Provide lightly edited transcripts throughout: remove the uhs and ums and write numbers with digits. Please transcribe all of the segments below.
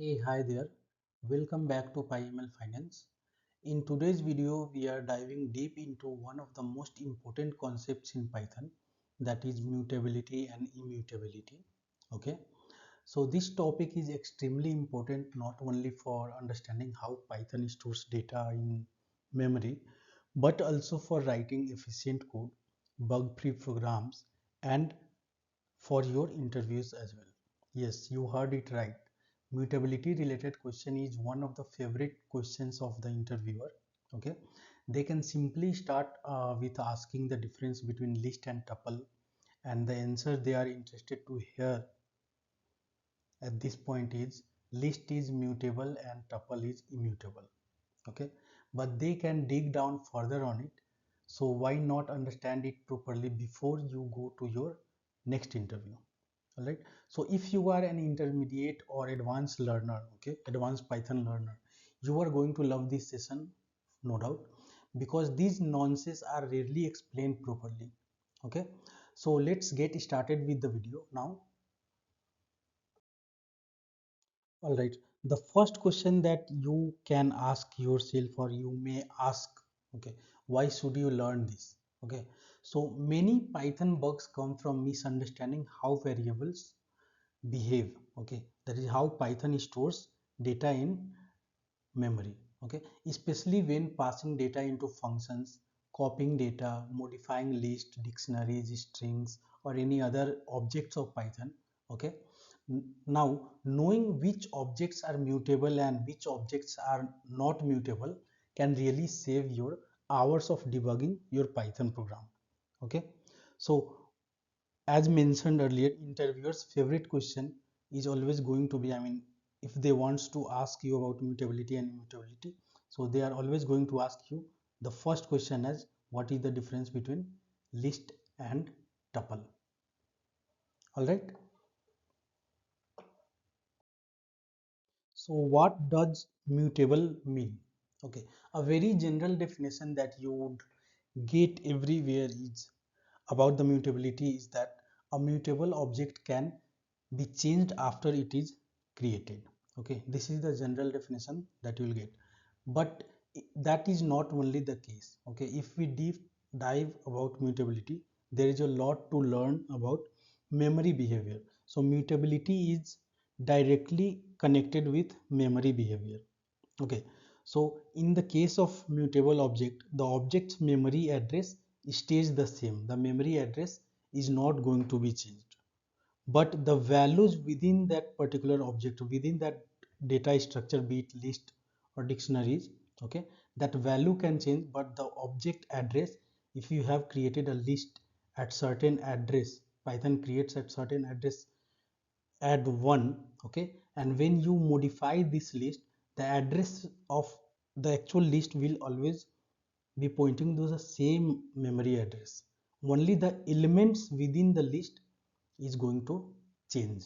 Hey, hi there. Welcome back to PyMLFinance. In today's video, we are diving deep into one of the most important concepts in Python, that is mutability and immutability. Okay, so this topic is extremely important not only for understanding how Python stores data in memory, but also for writing efficient code, bug-free programs, and for your interviews as well. Yes, you heard it right. Mutability related question is one of the favorite questions of the interviewer. Okay, they can simply start with asking the difference between list and tuple, and the answer they are interested to hear at this point is list is mutable and tuple is immutable. Okay, but they can dig down further on it. So why not understand it properly before you go to your next interview? All right, so if you are an intermediate or advanced learner, okay, advanced Python learner, you are going to love this session, no doubt, because these nonsense are rarely explained properly. Okay, so let's get started with the video now. All right, the first question that you can ask yourself, or you may ask, okay, why should you learn this? Okay, so many Python bugs come from misunderstanding how variables behave. Okay, that is how Python stores data in memory. Okay, especially when passing data into functions, copying data, modifying list, dictionaries, strings, or any other objects of Python. Okay, now knowing which objects are mutable and which objects are not mutable can really save your hours of debugging your Python program. Okay, so as mentioned earlier, interviewers favorite question is always going to be, if they wants to ask you about mutability and immutability, so they are always going to ask you the first question as what is the difference between list and tuple. All right, so what does mutable mean? Okay, a very general definition that you would get everywhere is about the mutability is that a mutable object can be changed after it is created. Okay, this is the general definition that you will get, but that is not only the case. Okay, if we deep dive about mutability, there is a lot to learn about memory behavior. So mutability is directly connected with memory behavior. Okay, so in the case of mutable object, the object's memory address stays the same. The memory address is not going to be changed, but the values within that particular object, within that data structure, be it list or dictionaries, okay, that value can change, but the object address, if you have created a list at certain address, Python creates at certain address, add 1, okay, and when you modify this list, the address of the actual list will always be pointing to the same memory address. Only the elements within the list is going to change.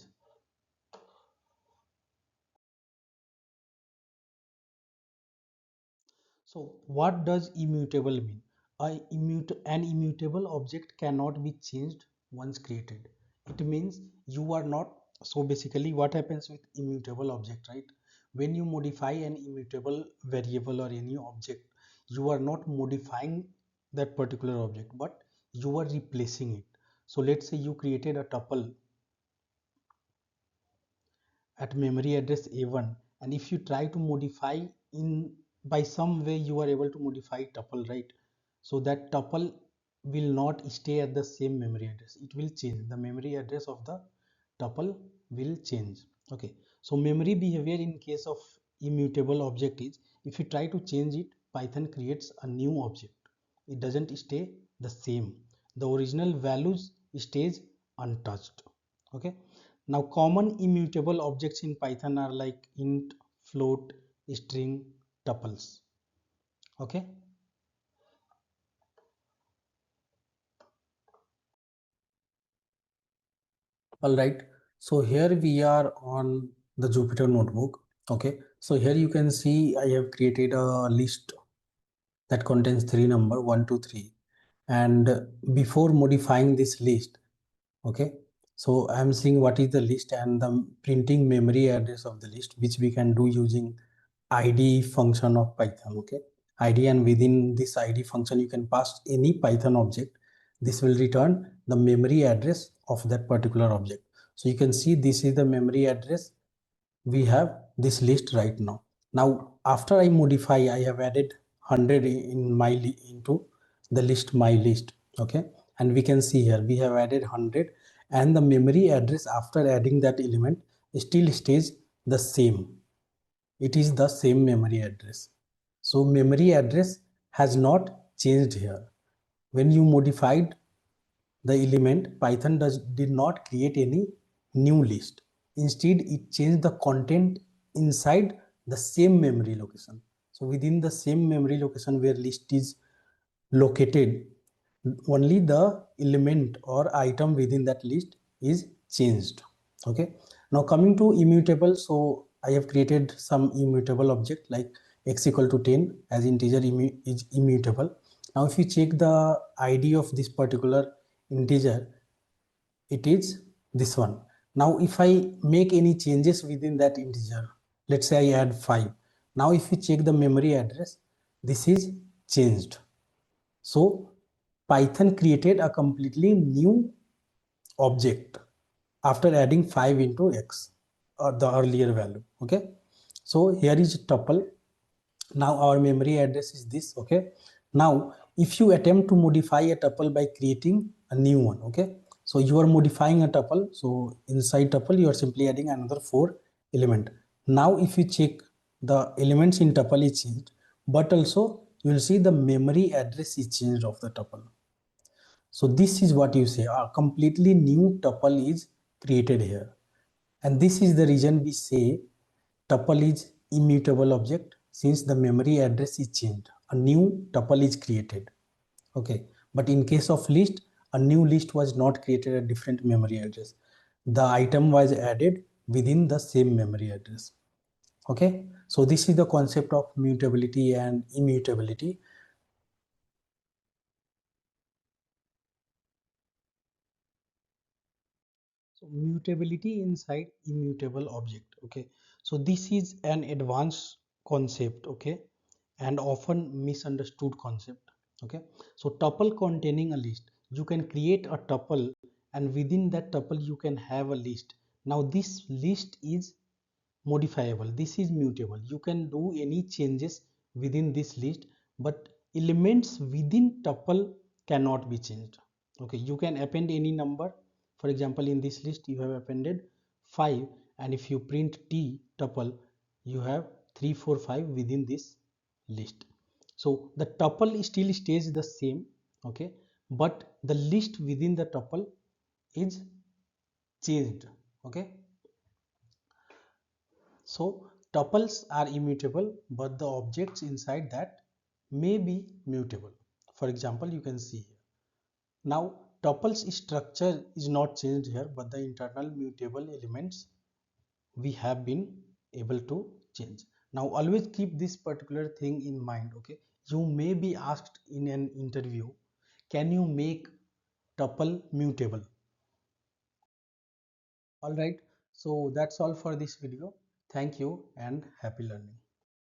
So what does immutable mean? An immutable object cannot be changed once created. It means you are not. So basically what happens with immutable object, right? When you modify an immutable variable or any object, you are not modifying that particular object, but you are replacing it. So let's say you created a tuple at memory address A1, and if you try to modify in by some way, you are able to modify tuple, right? So that tuple will not stay at the same memory address, it will change. The memory address of the tuple will change. Okay, so memory behavior in case of immutable object is, if you try to change it, Python creates a new object. It doesn't stay the same. The original values stays untouched. Okay, now common immutable objects in Python are like int, float, string, tuples. Okay, all right, so here we are on the Jupyter notebook. Okay, so here you can see I have created a list that contains three number 1 2 3, and before modifying this list, okay, So I'm seeing what is the list and the printing memory address of the list, which we can do using id function of Python. Okay, id, and within this id function you can pass any Python object. This will return the memory address of that particular object. So you can see this is the memory address. We have this list right now. Now after I modify, I have added 100 in my into the list my list. Okay, and we can see here we have added 100, and the memory address after adding that element still stays the same. It is the same memory address. So memory address has not changed here. When you modified the element, Python did not create any new list. Instead, it changed the content inside the same memory location. So within the same memory location where list is located, only the element or item within that list is changed. Okay, now coming to immutable, so I have created some immutable object like x equal to 10 as integer is immutable. Now if you check the id of this particular integer, it is this one. Now if I make any changes within that integer, let's say I add 5. Now if you check the memory address, this is changed. So Python created a completely new object after adding 5 into x, or the earlier value. Okay, so here is tuple. Now our memory address is this. Okay, now if you attempt to modify a tuple by creating a new one, okay, so you are modifying a tuple. So inside tuple you are simply adding another 4 element. Now if you check, the elements in tuple is changed, but also you will see the memory address is changed of the tuple. So this is what you say, a completely new tuple is created here. And this is the reason we say tuple is immutable object, since the memory address is changed. A new tuple is created. Okay. But in case of list, a new list was not created at different memory address. The item was added within the same memory address. Okay. So this is the concept of mutability and immutability. So mutability inside immutable object. Okay, so this is an advanced concept. Okay, and often misunderstood concept. Okay, so tuple containing a list, you can create a tuple, and within that tuple you can have a list. Now this list is modifiable, this is mutable, you can do any changes within this list, but elements within tuple cannot be changed. Okay, you can append any number. For example, in this list you have appended 5, and if you print t tuple, you have 3 4 5 within this list. So the tuple still stays the same. Okay, but the list within the tuple is changed. Okay, so tuples are immutable, but the objects inside that may be mutable. For example, you can see here. Now, tuples structure is not changed here, but the internal mutable elements we have been able to change. Now, always keep this particular thing in mind. Okay, you may be asked in an interview, can you make tuple mutable? All right. So that's all for this video. Thank you and happy learning.